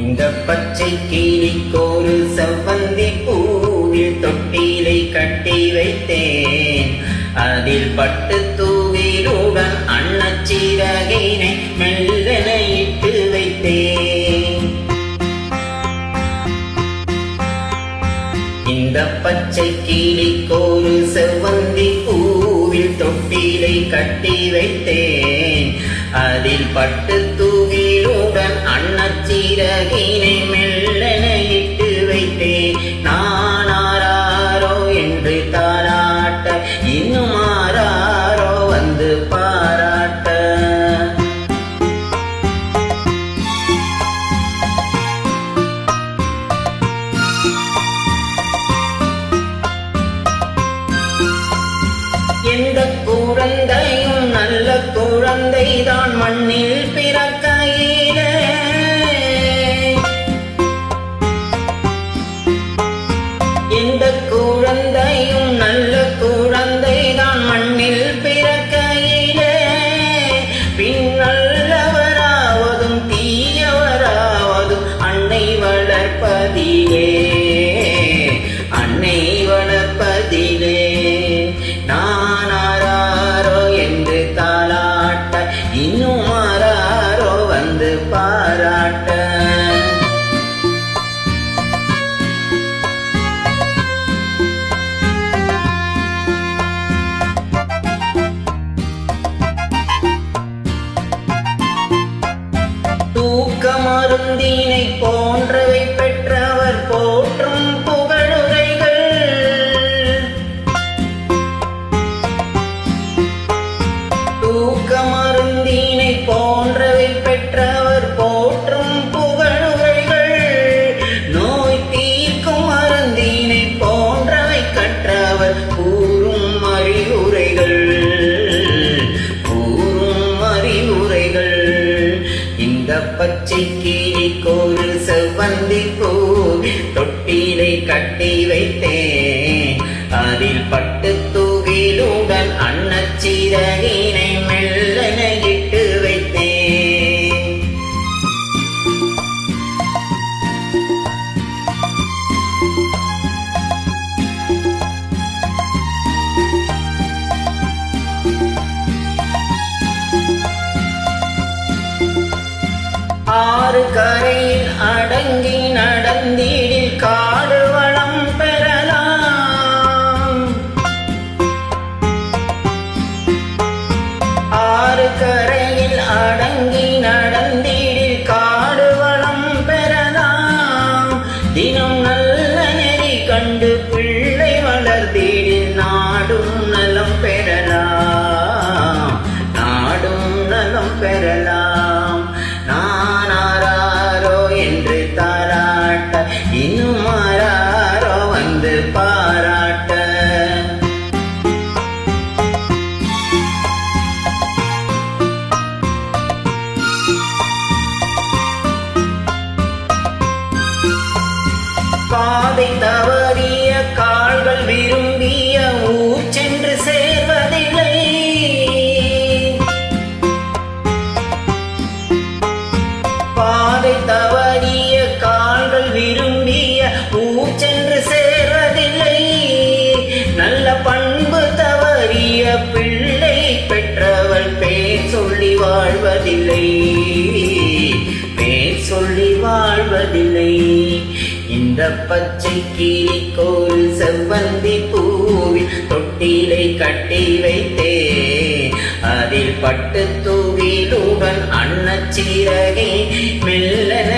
இந்த பச்சை கிளிக்கோரு செவ்வந்தி பூவில் தொட்டிலை கட்டி வைத்தேன். அதில் பட்டு தூவிலுடன் அன்னச்சிறகினை மெல்லென இட்டு வைத்தேன். இந்த பச்சை கிளிக்கோரு செவ்வந்தி பூவில் தொட்டிலை கட்டி வைத்தேன். அதில் பட்டு தூவிலுடன் அன்னச்சிறகினை மெல்லென இட்டு வைத்தேன். நான் ஆராரோ என்று தாலாட்ட, இன்னும் ஆராரோ வந்து பாராட்ட. எந்த குழந்தையும் நல்ல குழந்தைதான் மண்ணில் பிறக்கையிலே. எந்த குழந்தையும் நல்ல குழந்தைதான் மண்ணில் பிறக்கையிலே. பின் நல்லவராவதும் தீயவராவதும் அன்னை வளர்ப்பதிலே, அன்னை வளர்ப்பதிலே. நான் ஆராரோ என்று தாலாட்ட, இன்னும் ஆராரோ வந்து பாராட்ட. தூக்க மருந்தினை போன்றவை பெற்றவர் போற்றும் புகழுரைகள். தூக்க மருந்தினை போன்றவை பெற்றவர் போற்றும் புகழுரைகள். நோய் தீர்க்கும் மருந்தினை போன்றவை கற்றவர் கூறும் அறிவுரைகள், கூறும் அறிவுரைகள். இந்த பச்சை கிளிக்கோரு செவ்வந்தி பூ தொட்டிலை கட்டி வைத்தேன். அதில் பட்டு தூவிலுடன் அன்னச்சிறகினை மெல்லென இட்டு வைத்தேன். ஆறு கரையில் அடங்கி நடந்திடில் காடு வளம் பெறலாம். ஆறு கரையில் அடங்கி நடந்திடில் காடு வளம் பெறலாம். தினம் நல்ல நெறி கண்டு பிள்ளை வளர்ந்திடில் நாடும் நலம் பெறலாம், நாடும் நலம் பெறலாம். நான் ஆராரோ என்று தாலாட்ட, இன்னும் ஆராரோ வந்து பாராட்ட. பாதை தவறிய கால்கள் விரும்பிய ஊர் சென்று சேர்வதில்லை. பாதை தவறிய கால்கள் விரும்பிய ஊர் சென்று சேர்வதில்லை. நல்ல பண்பு தவறிய பிள்ளை பெற்றவள் பேர் சொல்லி வாழ்வதில்லை, பேர் சொல்லி வாழ்வதில்லை. இந்த பச்சை கிளிக்கோரு செவ்வந்தி பூவில் தொட்டிலை கட்டி வைத்தேன். அதில் பட்டு தூவிலுடன் அன்னச்சிறகை மெல்லென